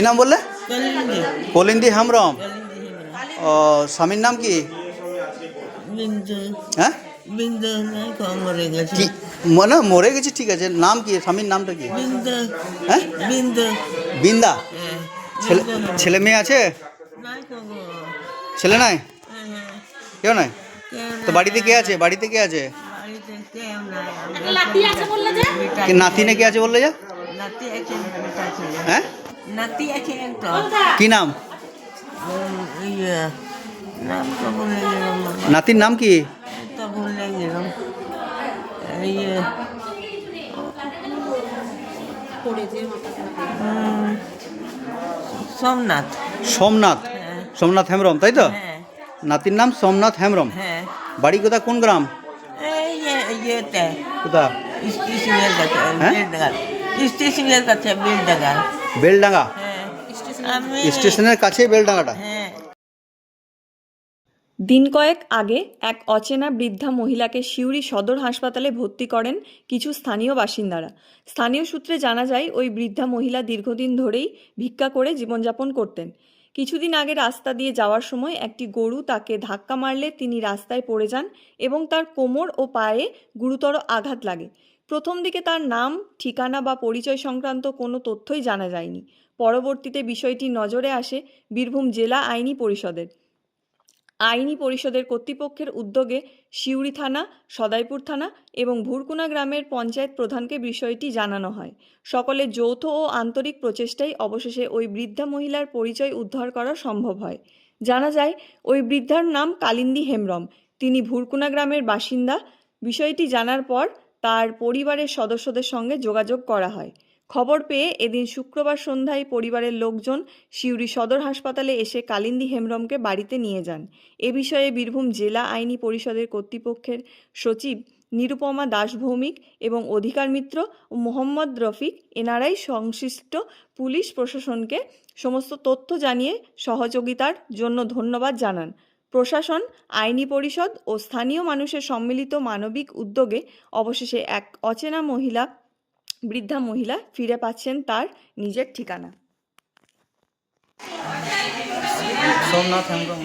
নাম বললে? কলিন্দি কলিন্দি হেমব্রম। কলিন্দি হেমব্রম। ও স্বামীর নাম কি? বিন্দু হ্যাঁ বিন্দু নাই মরে গেছে। কি মানে মরে গেছে, ঠিক আছে, নাম কি স্বামীর নামটা কি? বিন্দু হ্যাঁ বিন্দু বিন্দা। হ্যাঁ ছেলে ছেলে মেয়ে আছে? নাই কবো। ছেলে নাই? হ্যাঁ কেউ নাই? কেউ তো বাড়িতে কে আছে? বাড়িতে কে আছে? বাড়িতে কেউ নাই। লাতি আছে বললে যে? কি নাতিনে কে আছে বললে যে? নাতি আছে বেটা ছিল। হ্যাঁ নাতি আছে একটা। কি নাম? ইয়ে নাম তো ভুলে গেলাম। নাতির নাম কি? তো ভুলে গেলাম। ইয়ে সোমনাথ। সোমনাথ। হ্যাঁ সোমনাথ হেমব্রম, তাই তো? হ্যাঁ নাতির নাম সোমনাথ হেমব্রম। হ্যাঁ বাড়ি কোথা, কোন গ্রাম? এই ইয়েতে কোথা? স্টেশনের কাছে হ্যাঁ? বেলডাঙ্গা। স্টেশনের কাছে বেলডাঙ্গা। বেলডাঙ্গা? হ্যাঁ আমি স্টেশনের কাছেই বেলডাঙ্গাটা? হ্যাঁ। দিন কয়েক আগে এক অচেনা বৃদ্ধা মহিলাকে সিউড়ি সদর হাসপাতালে ভর্তি করেন কিছু স্থানীয় বাসিন্দারা। স্থানীয় সূত্রে জানা যায় ওই বৃদ্ধা মহিলা দীর্ঘদিন ধরেই ভিক্ষা করে জীবনযাপন করতেন। কিছুদিন আগে রাস্তা দিয়ে যাওয়ার সময় একটি গরু তাকে ধাক্কা মারলে তিনি রাস্তায় পড়ে যান এবং তার কোমর ও পায়ে গুরুতর আঘাত লাগে। প্রথম দিকে তার নাম, ঠিকানা বা পরিচয় সংক্রান্ত কোনো তথ্যই জানা যায়নি। পরবর্তীতে বিষয়টি নজরে আসে বীরভূম জেলা আইনি পরিষদের কর্তৃপক্ষের উদ্যোগে সিউড়ি থানা, সদাইপুর থানা এবং ভুরকুনা গ্রামের পঞ্চায়েত প্রধানকে বিষয়টি জানানো হয়। সকলের যৌথ ও আন্তরিক প্রচেষ্টায় অবশেষে ওই বৃদ্ধা মহিলার পরিচয় উদ্ধার করা সম্ভব হয়। জানা যায় ওই বৃদ্ধার নাম কালিন্দী হেমব্রম। তিনি ভুরকুনা গ্রামের বাসিন্দা। বিষয়টি জানার পর তার পরিবারের সদস্যদের সঙ্গে যোগাযোগ করা হয়। খবর পেয়ে এদিন শুক্রবার সন্ধ্যায় পরিবারের লোকজন সিউড়ি সদর হাসপাতালে এসে কালিন্দী হেমব্রমকে বাড়িতে নিয়ে যান। এ বিষয়ে বীরভূম জেলা আইনি পরিষদের কর্তৃপক্ষের সচিব নিরুপমা দাস ভৌমিক এবং অধিকার মিত্র ও মোহাম্মদ রফিক এনারাই সংশ্লিষ্ট পুলিশ প্রশাসনকে সমস্ত তথ্য জানিয়ে সহযোগিতার জন্য ধন্যবাদ জানান। প্রশাসন, আইনি পরিষদ ও স্থানীয় মানুষের সম্মিলিত মানবিক উদ্যোগে অবশেষে এক অচেনা বৃদ্ধা মহিলা ফিরে পাচ্ছেন তার নিজের ঠিকানা। সোমনাথ হেমব্রম।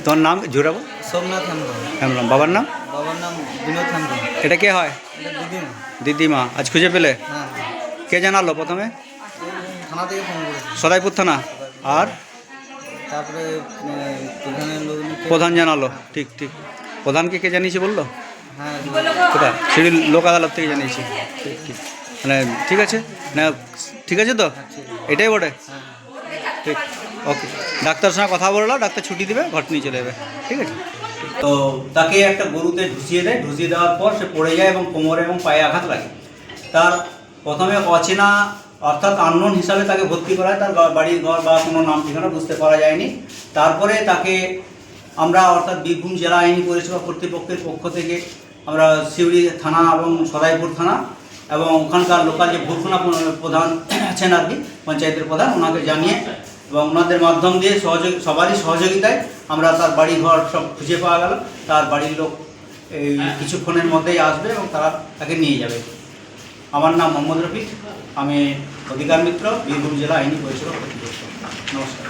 তোর নাম জোরাবো? সোমনাথ হেমব্রম। হেমব্রম। বাবার নাম? বাবার নাম বিনোদ হেমব্রম। এটা কে হয়? এটা দিদিমা। দিদিমা। আজ খুঁজে পেলে? হ্যাঁ কে জানালো প্রথমে? থানা থেকে ফোন করেছি। সদাইপুর থানা। আর তারপরে প্রধানের লোক প্রধান জানালো? ঠিক ঠিক। প্রধানকে কে জানিয়েছে বললো? হ্যাঁ কোথায়? সিঁড়ির লোক আদালত থেকে জানিয়েছি। ঠিক ঠিক, মানে ঠিক আছে না, ঠিক আছে তো, এটাই বটে। ঠিক, ওকে। ডাক্তারের সঙ্গে কথা বললো, ডাক্তার ছুটি দেবে, ঘর নিয়ে চলে যাবে, ঠিক আছে। তো তাকে একটা গরুতে ঢুসিয়ে দেয়, ঢুসিয়ে দেওয়ার পর সে পড়ে যায় এবং কোমরে এবং পায়ে আঘাত লাগে। তার প্রথমে অচেনা অর্থাৎ আননোন হিসাবে তাকে ভর্তি করা হয়। তার বাড়ি ঘর বা কোনো নাম ঠিকানা বুঝতে পারা যায়নি। তারপরে তাকে আমরা অর্থাৎ বীরভূম জেলা আইনি পরিষেবা কর্তৃপক্ষের পক্ষ থেকে আমরা সিউড়ি থানা এবং সদাইপুর থানা এবং ওখানকার লোকাল যে ভুরকুনা প্রধান আছেন আর কি, পঞ্চায়েতের প্রধান, ওনাকে জানিয়ে এবং ওনাদের মাধ্যম দিয়ে সবারই সহযোগিতায় আমরা তার বাড়ি ঘর সব খুঁজে পাওয়া গেল। তার বাড়ির লোক এই কিছুক্ষণের মধ্যেই আসবে এবং তারা তাকে নিয়ে যাবে। আমার নাম মোহাম্মদ রফিক, আমি অধিকার মিত্র, বীরভূম জেলা আইনি পরিষেবা কর্তৃপক্ষ। নমস্কার।